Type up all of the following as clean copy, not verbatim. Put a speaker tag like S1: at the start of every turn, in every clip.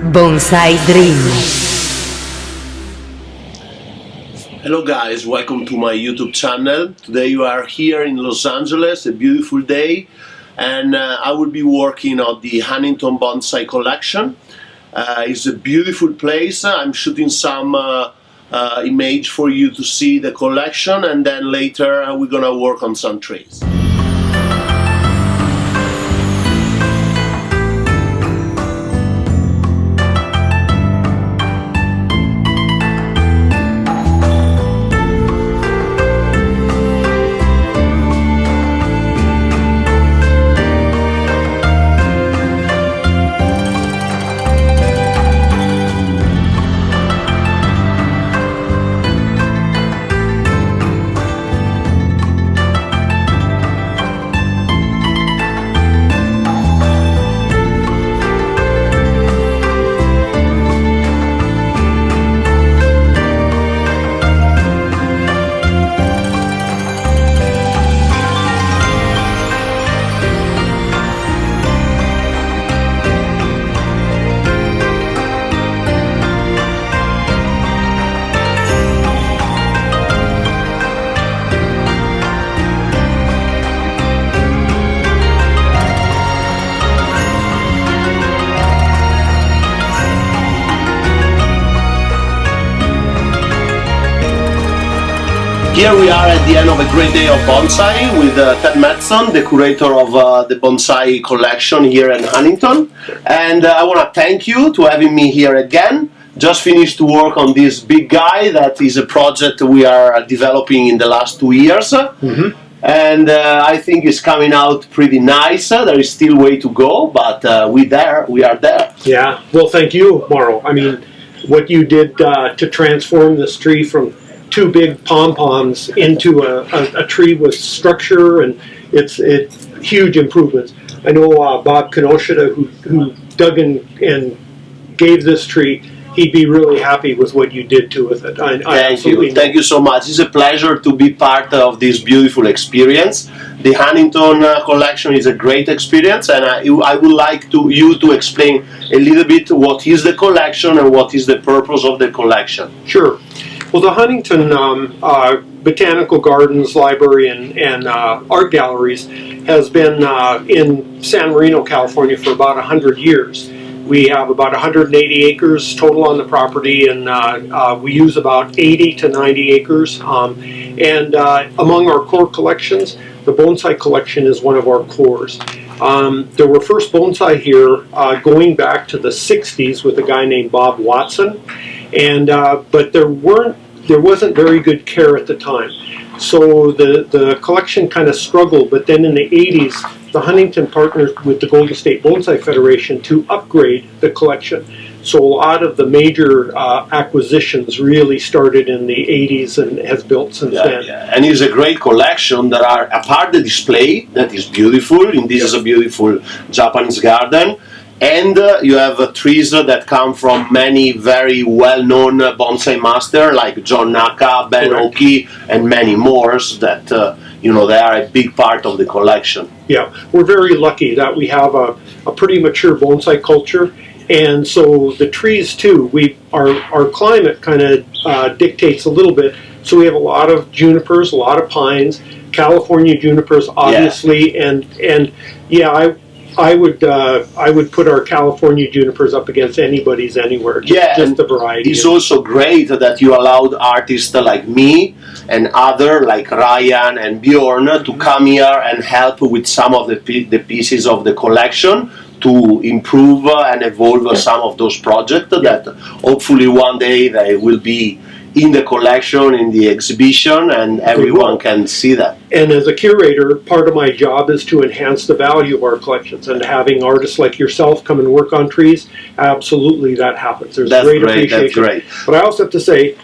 S1: Bonsai Dream.
S2: Hello guys, welcome to my YouTube channel. Today you are here in Los Angeles, a beautiful day, and I will be working on the Huntington Bonsai collection. It's a beautiful place. I'm shooting some image for you to see the collection, and then later we're gonna work on some trees. Here we are at the end of a great day of bonsai with Ted Madsen, the curator of the bonsai collection here in Huntington. And I want to thank you to having me here again. Just finished to work on this big guy that is a project we are developing in the last 2 years. And I think it's coming out pretty nice. There is still way to go, but we are there.
S3: Yeah, well thank you, Mauro. I mean, what you did to transform this tree from two big pom-poms into a tree with structure, and it's huge improvements. I know Bob Kinoshita, who dug in and gave this tree, he'd be really happy with what you did to it.
S2: Thank you so much. It's a pleasure to be part of this beautiful experience. The Huntington collection is a great experience, and I would like you to explain a little bit what is the collection and what is the purpose of the collection.
S3: Sure. Well, the Huntington Botanical Gardens Library and Art Galleries has been in San Marino, California for about 100 years. We have about 180 acres total on the property, and we use about 80 to 90 acres. And among our core collections, the bonsai collection is one of our cores. There were first bonsai here going back to the 60s with a guy named Bob Watson. And but there wasn't very good care at the time, so the collection kind of struggled. But then in the 80s, the Huntington partnered with the Golden State Bonsai Federation to upgrade the collection. So a lot of the major acquisitions really started in the 80s and has built since then.
S2: Yeah. And it's a great collection. There are, apart the display that is beautiful, and this is a beautiful Japanese garden. And you have trees that come from many very well-known bonsai masters like John Naka, Ben Oki, and many more that, they are a big part of the collection.
S3: Yeah, we're very lucky that we have a pretty mature bonsai culture. And so the trees too, our climate kind of dictates a little bit. So we have a lot of junipers, a lot of pines, California junipers, obviously, and I would put our California junipers up against anybody's anywhere. Just the variety.
S2: It's also great that you allowed artists like me and other like Ryan and Bjorn to come here and help with some of the pieces of the collection to improve and evolve some of those projects that hopefully one day they will be in the collection, in the exhibition, and everyone can see that.
S3: And as a curator, part of my job is to enhance the value of our collections, and having artists like yourself come and work on trees, absolutely that happens. There's great appreciation.
S2: That's great.
S3: But I also have to say,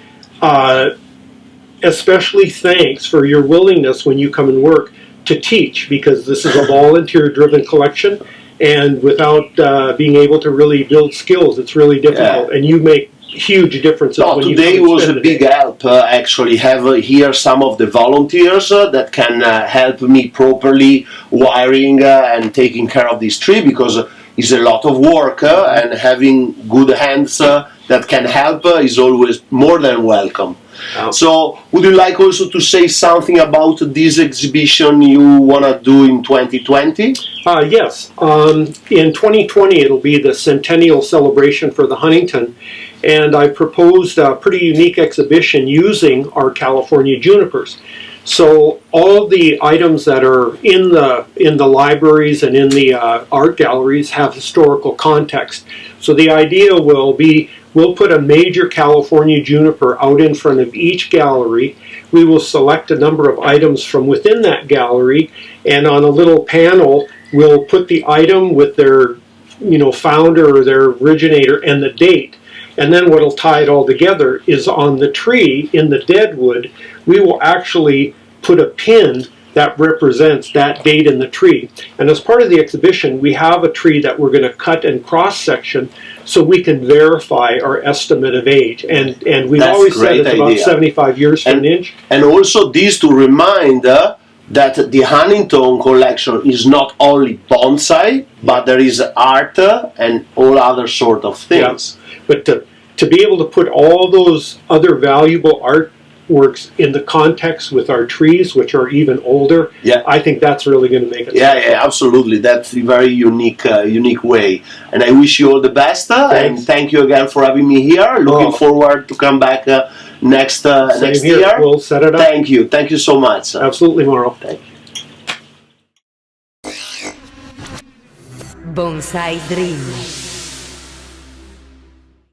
S3: especially thanks for your willingness when you come and work to teach, because this is a volunteer-driven collection, and without being able to really build skills, it's really difficult. And you make huge differences.
S2: No, today was a big help. Actually, have here some of the volunteers that can help me properly wiring and taking care of this tree, because is a lot of work, and having good hands that can help is always more than welcome.
S3: Oh.
S2: So, would you like also to say something about this exhibition you want to do in 2020?
S3: Yes. In 2020, it'll be the centennial celebration for the Huntington, and I proposed a pretty unique exhibition using our California junipers. So all the items that are in the libraries and in the art galleries have historical context. So the idea will be, we'll put a major California juniper out in front of each gallery. We will select a number of items from within that gallery, and on a little panel, we'll put the item with their, founder or their originator and the date. And then what will tie it all together is on the tree, in the deadwood, we will actually put a pin that represents that date in the tree. And as part of the exhibition, we have a tree that we're going to cut and cross-section so we can verify our estimate of age. And we've
S2: That's
S3: always said it's
S2: idea.
S3: about 75 years for an inch.
S2: And also this to remind that the Huntington collection is not only bonsai, but there is art and all other sort of things.
S3: Yeah. But to be able to put all those other valuable artworks in the context with our trees, which are even older,
S2: Yeah.
S3: I think that's really going to make it.
S2: Yeah, absolutely. That's a very unique way. And I wish you all the best. And thank you again for having me here. Looking forward to come back next year.
S3: We'll set it up.
S2: Thank you so much.
S3: Absolutely, Mauro.
S2: Thank you.
S1: Bonsai Dream.